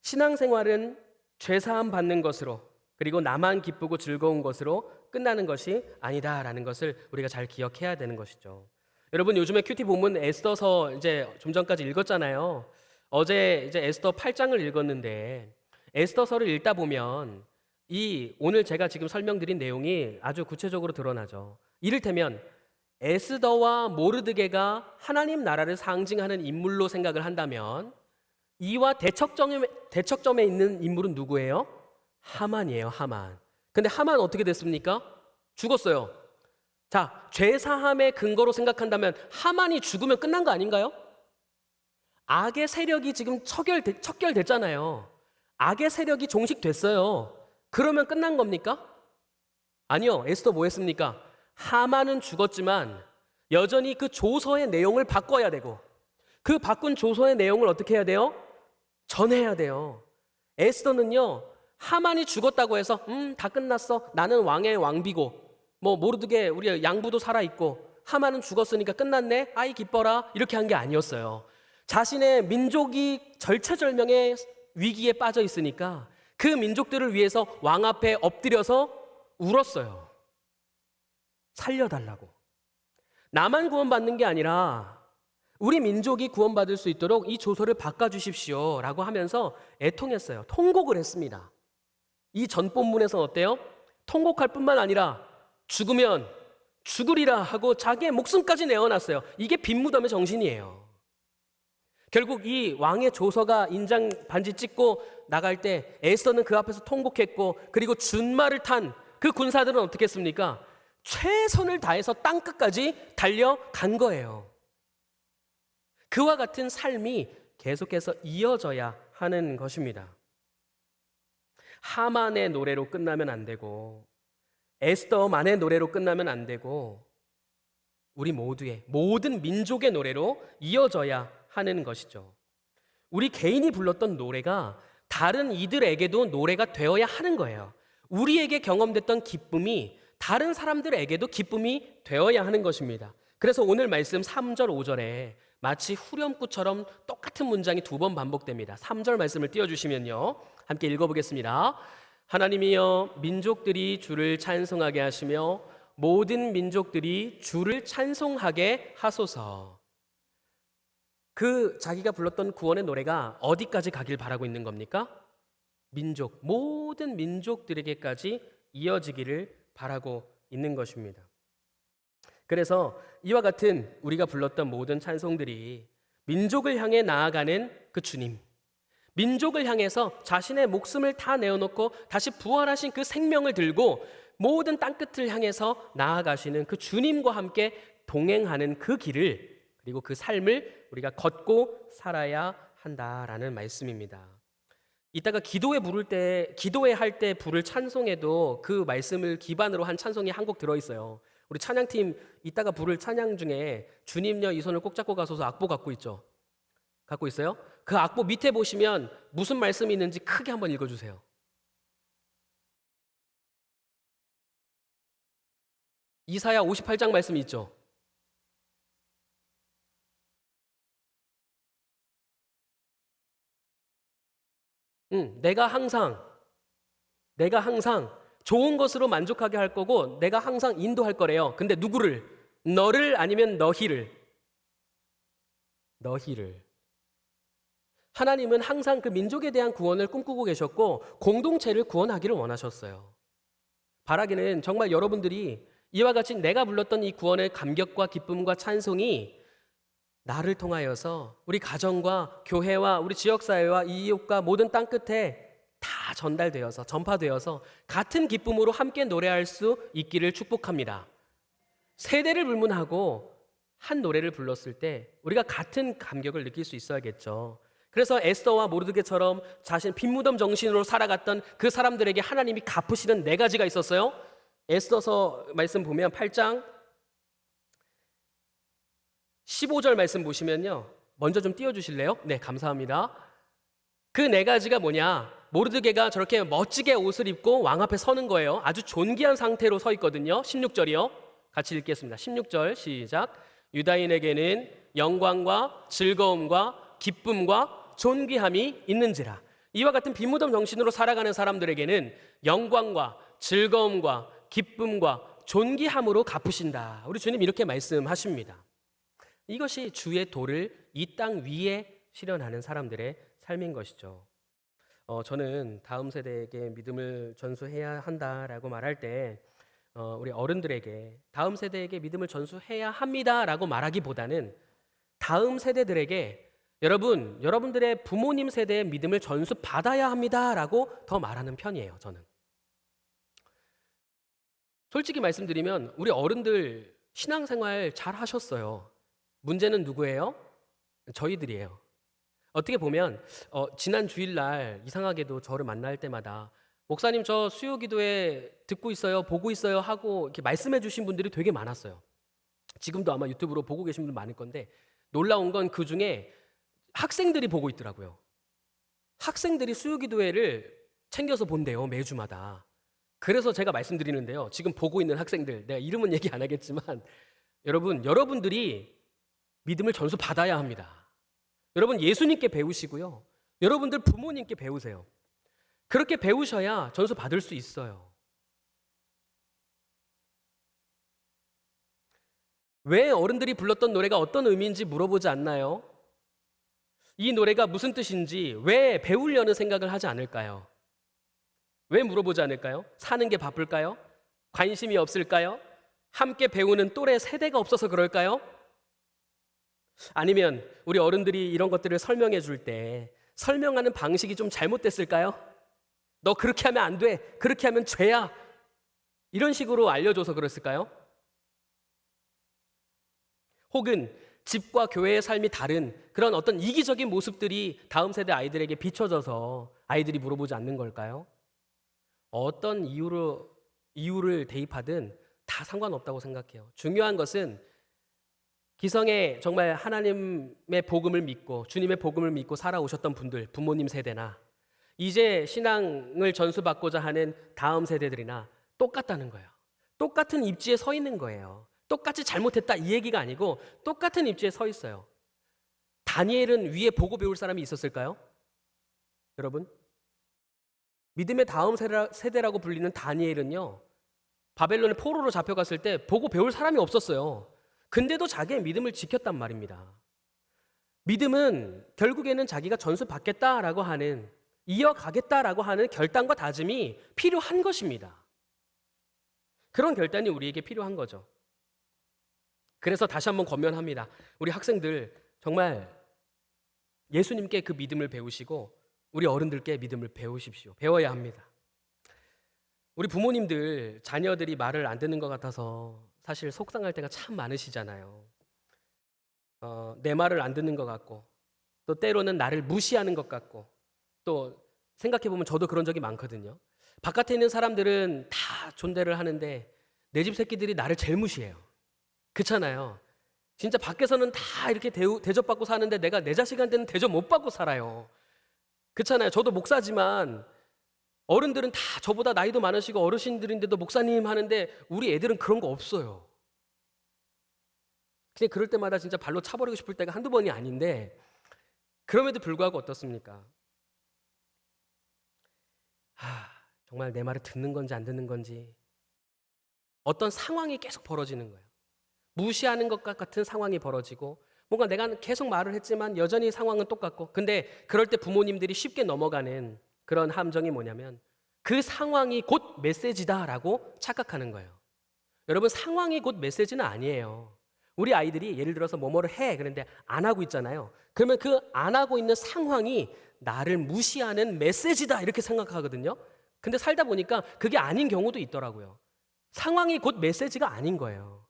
신앙생활은 죄사함 받는 것으로, 그리고 나만 기쁘고 즐거운 것으로 끝나는 것이 아니다라는 것을 우리가 잘 기억해야 되는 것이죠. 여러분, 요즘에 큐티 본문 에스더서 이제 좀 전까지 읽었잖아요. 어제 이제 에스더 8장을 읽었는데, 에스더서를 읽다 보면 오늘 제가 지금 설명드린 내용이 아주 구체적으로 드러나죠. 이를테면 에스더와 모르드게가 하나님 나라를 상징하는 인물로 생각을 한다면, 이와 대척점에 있는 인물은 누구예요? 하만이에요, 하만. 근데 하만 어떻게 됐습니까? 죽었어요. 자, 죄사함의 근거로 생각한다면 하만이 죽으면 끝난 거 아닌가요? 악의 세력이 지금 척결됐잖아요. 악의 세력이 종식됐어요. 그러면 끝난 겁니까? 아니요. 에스더 뭐 했습니까? 하만은 죽었지만 여전히 그 조서의 내용을 바꿔야 되고, 그 바꾼 조서의 내용을 어떻게 해야 돼요? 전해야 돼요. 에스더는요, 하만이 죽었다고 해서 다 끝났어, 나는 왕의 왕비고 모르드게 우리 양부도 살아있고 하만은 죽었으니까 끝났네, 아이 기뻐라, 이렇게 한 게 아니었어요. 자신의 민족이 절체절명의 위기에 빠져 있으니까 그 민족들을 위해서 왕 앞에 엎드려서 울었어요. 살려달라고. 나만 구원받는 게 아니라 우리 민족이 구원받을 수 있도록 이 조서를 바꿔주십시오 라고 하면서 애통했어요. 통곡을 했습니다. 이 전본문에서 어때요? 통곡할 뿐만 아니라 죽으면 죽으리라 하고 자기의 목숨까지 내어놨어요. 이게 빈무덤의 정신이에요. 결국 이 왕의 조서가 인장 반지 찍고 나갈 때 에스더는 그 앞에서 통곡했고, 그리고 준말을 탄 그 군사들은 어떻게 했습니까? 최선을 다해서 땅끝까지 달려간 거예요. 그와 같은 삶이 계속해서 이어져야 하는 것입니다. 하만의 노래로 끝나면 안 되고, 에스더만의 노래로 끝나면 안 되고, 우리 모두의, 모든 민족의 노래로 이어져야 하는 것이죠. 우리 개인이 불렀던 노래가 다른 이들에게도 노래가 되어야 하는 거예요. 우리에게 경험됐던 기쁨이 다른 사람들에게도 기쁨이 되어야 하는 것입니다. 그래서 오늘 말씀 3절, 5절에 마치 후렴구처럼 똑같은 문장이 두 번 반복됩니다. 3절 말씀을 띄워주시면요, 함께 읽어보겠습니다. 하나님이여, 민족들이 주를 찬송하게 하시며 모든 민족들이 주를 찬송하게 하소서. 그 자기가 불렀던 구원의 노래가 어디까지 가길 바라고 있는 겁니까? 모든 민족들에게까지 이어지기를 바라고 있는 것입니다. 그래서 이와 같은 우리가 불렀던 모든 찬송들이 민족을 향해 나아가는 그 주님, 민족을 향해서 자신의 목숨을 다 내어놓고 다시 부활하신 그 생명을 들고 모든 땅끝을 향해서 나아가시는 그 주님과 함께 동행하는 그 길을, 그리고 그 삶을 우리가 걷고 살아야 한다라는 말씀입니다. 이따가 기도회 할 때 부를 찬송에도 그 말씀을 기반으로 한 찬송이 한 곡 들어있어요. 우리 찬양팀 이따가 부를 찬양 중에 주님여 이 손을 꼭 잡고 가소서 악보 갖고 있죠? 갖고 있어요? 그 악보 밑에 보시면 무슨 말씀이 있는지 크게 한번 읽어주세요. 이사야 58장 말씀이 있죠? 내가 항상 좋은 것으로 만족하게 할 거고 내가 항상 인도할 거래요. 근데 누구를? 너를 아니면 너희를? 너희를. 하나님은 항상 그 민족에 대한 구원을 꿈꾸고 계셨고 공동체를 구원하기를 원하셨어요. 바라기는 정말 여러분들이 이와 같이 내가 불렀던 이 구원의 감격과 기쁨과 찬송이 나를 통하여서 우리 가정과 교회와 우리 지역사회와 이웃과 모든 땅끝에 다 전달되어서 전파되어서 같은 기쁨으로 함께 노래할 수 있기를 축복합니다. 세대를 불문하고 한 노래를 불렀을 때 우리가 같은 감격을 느낄 수 있어야겠죠. 그래서 에스더와 모르드게처럼 자신 빈무덤 정신으로 살아갔던 그 사람들에게 하나님이 갚으시는 4가지가 있었어요. 에스더서 말씀 보면 8장 15절 말씀 보시면요. 먼저 좀 띄워주실래요? 네, 감사합니다. 그 네 가지가 뭐냐? 모르드게가 저렇게 멋지게 옷을 입고 왕 앞에 서는 거예요. 아주 존귀한 상태로 서 있거든요. 16절이요. 같이 읽겠습니다. 16절 시작. 유다인에게는 영광과 즐거움과 기쁨과 존귀함이 있는지라. 이와 같은 비무덤 정신으로 살아가는 사람들에게는 영광과 즐거움과 기쁨과 존귀함으로 갚으신다. 우리 주님 이렇게 말씀하십니다. 이것이 주의 도를 이 땅 위에 실현하는 사람들의 삶인 것이죠. 저는 다음 세대에게 믿음을 전수해야 한다라고 말할 때 우리 어른들에게 다음 세대에게 믿음을 전수해야 합니다라고 말하기보다는 다음 세대들에게 여러분들의 부모님 세대의 믿음을 전수받아야 합니다라고 더 말하는 편이에요. 저는 솔직히 말씀드리면 우리 어른들 신앙생활 잘 하셨어요. 문제는 누구예요? 저희들이에요. 어떻게 보면 지난 주일날 이상하게도 저를 만날 때마다 목사님 저 수요 기도회 듣고 있어요, 보고 있어요 하고 이렇게 말씀해 주신 분들이 되게 많았어요. 지금도 아마 유튜브로 보고 계신 분들 많을 건데 놀라운 건 그 중에 학생들이 보고 있더라고요. 학생들이 수요 기도회를 챙겨서 본대요, 매주마다. 그래서 제가 말씀드리는데요. 지금 보고 있는 학생들, 내가 이름은 얘기 안 하겠지만 여러분들이 믿음을 전수 받아야 합니다. 여러분 예수님께 배우시고요. 여러분들 부모님께 배우세요. 그렇게 배우셔야 전수 받을 수 있어요. 왜 어른들이 불렀던 노래가 어떤 의미인지 물어보지 않나요? 이 노래가 무슨 뜻인지 왜 배우려는 생각을 하지 않을까요? 왜 물어보지 않을까요? 사는 게 바쁠까요? 관심이 없을까요? 함께 배우는 또래 세대가 없어서 그럴까요? 아니면 우리 어른들이 이런 것들을 설명해 줄 때 설명하는 방식이 좀 잘못됐을까요? 너 그렇게 하면 안 돼. 그렇게 하면 죄야. 이런 식으로 알려줘서 그랬을까요? 혹은 집과 교회의 삶이 다른 그런 어떤 이기적인 모습들이 다음 세대 아이들에게 비춰져서 아이들이 물어보지 않는 걸까요? 어떤 이유를 대입하든 다 상관없다고 생각해요. 중요한 것은 기성에 정말 하나님의 복음을 믿고 주님의 복음을 믿고 살아오셨던 분들, 부모님 세대나 이제 신앙을 전수받고자 하는 다음 세대들이나 똑같다는 거예요. 똑같은 입지에 서 있는 거예요. 똑같이 잘못했다 이 얘기가 아니고 똑같은 입지에 서 있어요. 다니엘은 위에 보고 배울 사람이 있었을까요? 여러분, 믿음의 다음 세대라고 불리는 다니엘은요, 바벨론의 포로로 잡혀갔을 때 보고 배울 사람이 없었어요. 근데도 자기의 믿음을 지켰단 말입니다. 믿음은 결국에는 자기가 전수받겠다라고 하는, 이어가겠다라고 하는 결단과 다짐이 필요한 것입니다. 그런 결단이 우리에게 필요한 거죠. 그래서 다시 한번 권면합니다. 우리 학생들 정말 예수님께 그 믿음을 배우시고 우리 어른들께 믿음을 배우십시오. 배워야 합니다. 우리 부모님들 자녀들이 말을 안 듣는 것 같아서 사실 속상할 때가 참 많으시잖아요. 내 말을 안 듣는 것 같고 또 때로는 나를 무시하는 것 같고 또 생각해보면 저도 그런 적이 많거든요. 바깥에 있는 사람들은 다 존대를 하는데 내 집 새끼들이 나를 제일 무시해요. 그렇잖아요. 진짜 밖에서는 다 이렇게 대접받고 사는데 내가 내 자식한테는 대접 못 받고 살아요. 그렇잖아요. 저도 목사지만 어른들은 다 저보다 나이도 많으시고 어르신들인데도 목사님 하는데 우리 애들은 그런 거 없어요. 그냥 그럴 때마다 진짜 발로 차버리고 싶을 때가 한두 번이 아닌데 그럼에도 불구하고 어떻습니까? 정말 내 말을 듣는 건지 안 듣는 건지 어떤 상황이 계속 벌어지는 거예요. 무시하는 것 같은 상황이 벌어지고 뭔가 내가 계속 말을 했지만 여전히 상황은 똑같고 근데 그럴 때 부모님들이 쉽게 넘어가는 그런 함정이 뭐냐면 그 상황이 곧 메시지다라고 착각하는 거예요. 여러분 상황이 곧 메시지는 아니에요. 우리 아이들이 예를 들어서 뭐뭐를 해 그런데 안 하고 있잖아요. 그러면 그 안 하고 있는 상황이 나를 무시하는 메시지다 이렇게 생각하거든요. 근데 살다 보니까 그게 아닌 경우도 있더라고요. 상황이 곧 메시지가 아닌 거예요.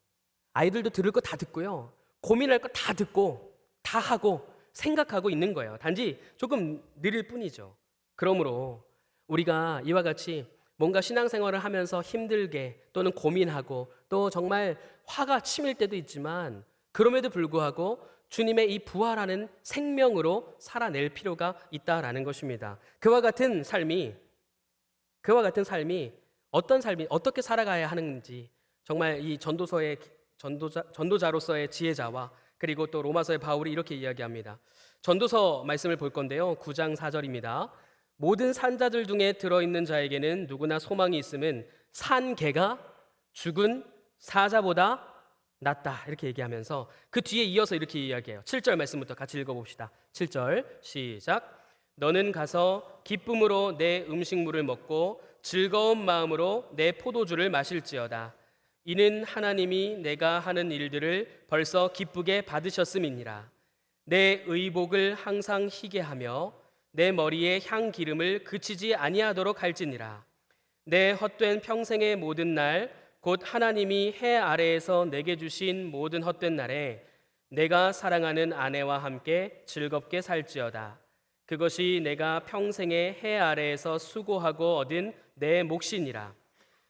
아이들도 들을 거 다 듣고요. 고민할 거 다 듣고 다 하고 생각하고 있는 거예요. 단지 조금 느릴 뿐이죠. 그러므로 우리가 이와 같이 뭔가 신앙생활을 하면서 힘들게 또는 고민하고 또 정말 화가 치밀 때도 있지만 그럼에도 불구하고 주님의 이 부활하는 생명으로 살아낼 필요가 있다라는 것입니다. 그와 같은 삶이 어떻게 살아가야 하는지, 정말 이 전도자로서의 지혜자와 그리고 또 로마서의 바울이 이렇게 이야기합니다. 전도서 말씀을 볼 건데요. 9장 4절입니다. 모든 산자들 중에 들어있는 자에게는 누구나 소망이 있음은 산 개가 죽은 사자보다 낫다, 이렇게 얘기하면서 그 뒤에 이어서 이렇게 이야기해요. 7절 말씀부터 같이 읽어봅시다. 7절 시작. 너는 가서 기쁨으로 내 음식물을 먹고 즐거운 마음으로 내 포도주를 마실지어다. 이는 하나님이 내가 하는 일들을 벌써 기쁘게 받으셨음이니라. 내 의복을 항상 희게 하며 내 머리에 향 기름을 그치지 아니하도록 할지니라. 내 헛된 평생의 모든 날 곧 하나님이 해 아래에서 내게 주신 모든 헛된 날에 내가 사랑하는 아내와 함께 즐겁게 살지어다. 그것이 내가 평생에 해 아래에서 수고하고 얻은 내 몫이니라.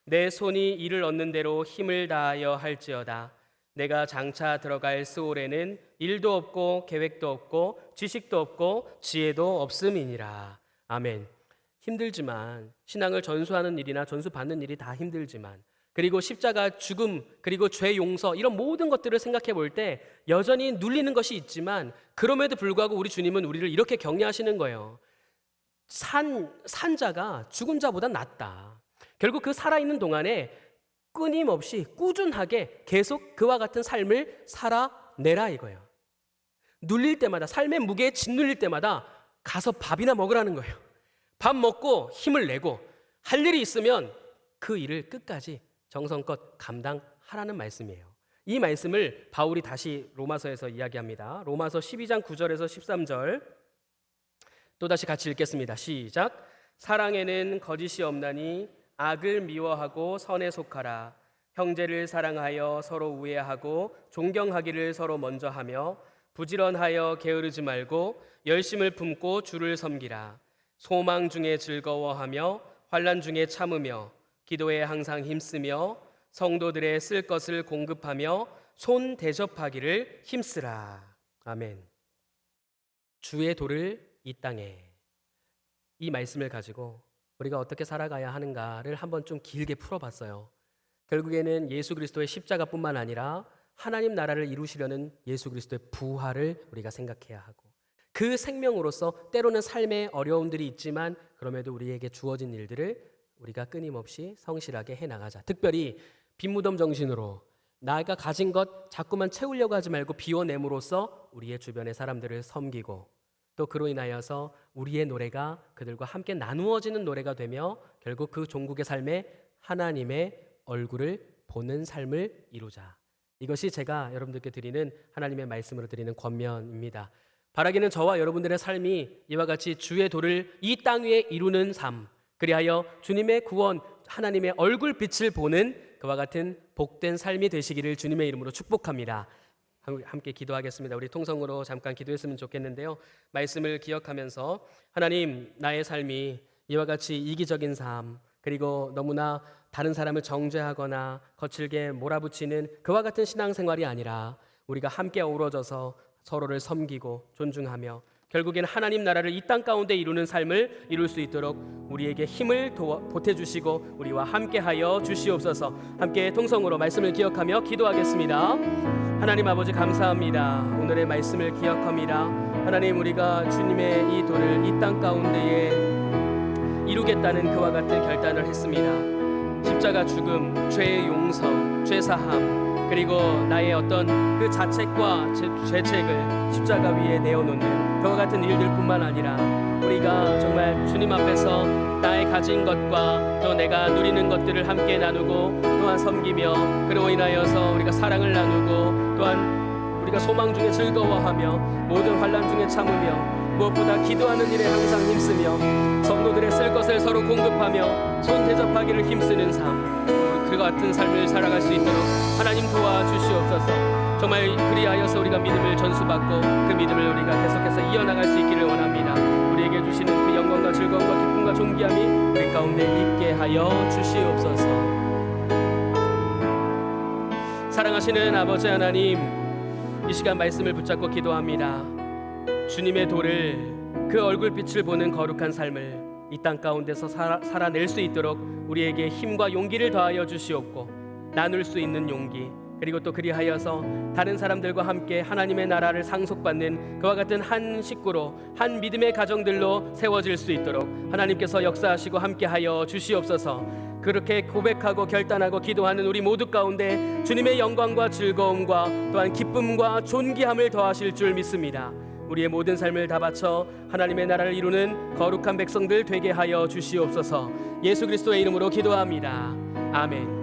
내 손이 이를 얻는 대로 힘을 다하여 할지어다. 내가 장차 들어갈 스올에는 일도 없고 계획도 없고 지식도 없고 지혜도 없음이니라. 아멘. 힘들지만, 신앙을 전수하는 일이나 전수받는 일이 다 힘들지만, 그리고 십자가 죽음, 그리고 죄 용서, 이런 모든 것들을 생각해 볼 때 여전히 눌리는 것이 있지만, 그럼에도 불구하고 우리 주님은 우리를 이렇게 격려하시는 거예요. 산자가 죽은 자보다 낫다. 결국 그 살아있는 동안에 끊임없이 꾸준하게 계속 그와 같은 삶을 살아내라 이거예요. 눌릴 때마다, 삶의 무게에 짓눌릴 때마다 가서 밥이나 먹으라는 거예요. 밥 먹고 힘을 내고, 할 일이 있으면 그 일을 끝까지 정성껏 감당하라는 말씀이에요. 이 말씀을 바울이 다시 로마서에서 이야기합니다. 로마서 12장 9절에서 13절 또다시 같이 읽겠습니다. 시작. 사랑에는 거짓이 없나니 악을 미워하고 선에 속하라. 형제를 사랑하여 서로 우애하고 존경하기를 서로 먼저 하며 부지런하여 게으르지 말고 열심을 품고 주를 섬기라. 소망 중에 즐거워하며 환난 중에 참으며 기도에 항상 힘쓰며 성도들의 쓸 것을 공급하며 손 대접하기를 힘쓰라. 아멘. 주의 도를 이 땅에, 이 말씀을 가지고 우리가 어떻게 살아가야 하는가를 한번 좀 길게 풀어봤어요. 결국에는 예수 그리스도의 십자가뿐만 아니라 하나님 나라를 이루시려는 예수 그리스도의 부활을 우리가 생각해야 하고, 그 생명으로서 때로는 삶의 어려움들이 있지만 그럼에도 우리에게 주어진 일들을 우리가 끊임없이 성실하게 해나가자. 특별히 빈무덤 정신으로 나가 가진 것 자꾸만 채우려고 하지 말고 비워냄으로써 우리의 주변의 사람들을 섬기고, 또 그로 인하여서 우리의 노래가 그들과 함께 나누어지는 노래가 되며 결국 그 종국의 삶에 하나님의 얼굴을 보는 삶을 이루자. 이것이 제가 여러분들께 드리는 하나님의 말씀으로 드리는 권면입니다. 바라기는 저와 여러분들의 삶이 이와 같이 주의 도를 이 땅 위에 이루는 삶, 그리하여 주님의 구원, 하나님의 얼굴빛을 보는 그와 같은 복된 삶이 되시기를 주님의 이름으로 축복합니다. 함께 기도하겠습니다. 우리 통성으로 잠깐 기도했으면 좋겠는데요. 말씀을 기억하면서 하나님, 나의 삶이 이와 같이 이기적인 삶, 그리고 너무나 다른 사람을 정죄하거나 거칠게 몰아붙이는 그와 같은 신앙생활이 아니라 우리가 함께 어우러져서 서로를 섬기고 존중하며 결국에는 하나님 나라를 이 땅 가운데 이루는 삶을 이룰 수 있도록 우리에게 힘을 보태주시고 우리와 함께하여 주시옵소서. 함께 통성으로 말씀을 기억하며 기도하겠습니다. 하나님 아버지 감사합니다. 오늘의 말씀을 기억합니다. 하나님, 우리가 주님의 이 도를 이 땅 가운데에 이루겠다는 그와 같은 결단을 했습니다. 십자가 죽음, 죄의 용서, 죄사함, 그리고 나의 어떤 그 자책과 죄책을 십자가 위에 내어놓는 그와 같은 일들뿐만 아니라 우리가 정말 주님 앞에서 나의 가진 것과 또 내가 누리는 것들을 함께 나누고 또한 섬기며, 그로 인하여서 우리가 사랑을 나누고 또한 우리가 소망 중에 즐거워하며 모든 환난 중에 참으며 무엇보다 기도하는 일에 항상 힘쓰며 성도들의 쓸 것을 서로 공급하며 손 대접하기를 힘쓰는 삶, 그와 같은 삶을 살아갈 수 있도록 하나님 도와주시옵소서. 정말 그리하여서 우리가 믿음을 전수받고 그 믿음을 우리가 계속해서 이어나갈 수 있기를 원합니다. 우리에게 주시는 그 영광과 즐거움과 기쁨과 존귀함이 우리 가운데 있게 하여 주시옵소서. 사랑하시는 아버지 하나님, 이 시간 말씀을 붙잡고 기도합니다. 주님의 도를, 그 얼굴빛을 보는 거룩한 삶을 이 땅 가운데서 살아낼 수 있도록 우리에게 힘과 용기를 더하여 주시옵고, 나눌 수 있는 용기, 그리고 또 그리하여서 다른 사람들과 함께 하나님의 나라를 상속받는 그와 같은 한 식구로, 한 믿음의 가정들로 세워질 수 있도록 하나님께서 역사하시고 함께하여 주시옵소서. 그렇게 고백하고 결단하고 기도하는 우리 모두 가운데 주님의 영광과 즐거움과 또한 기쁨과 존귀함을 더하실 줄 믿습니다. 우리의 모든 삶을 다 바쳐 하나님의 나라를 이루는 거룩한 백성들 되게 하여 주시옵소서. 예수 그리스도의 이름으로 기도합니다. 아멘.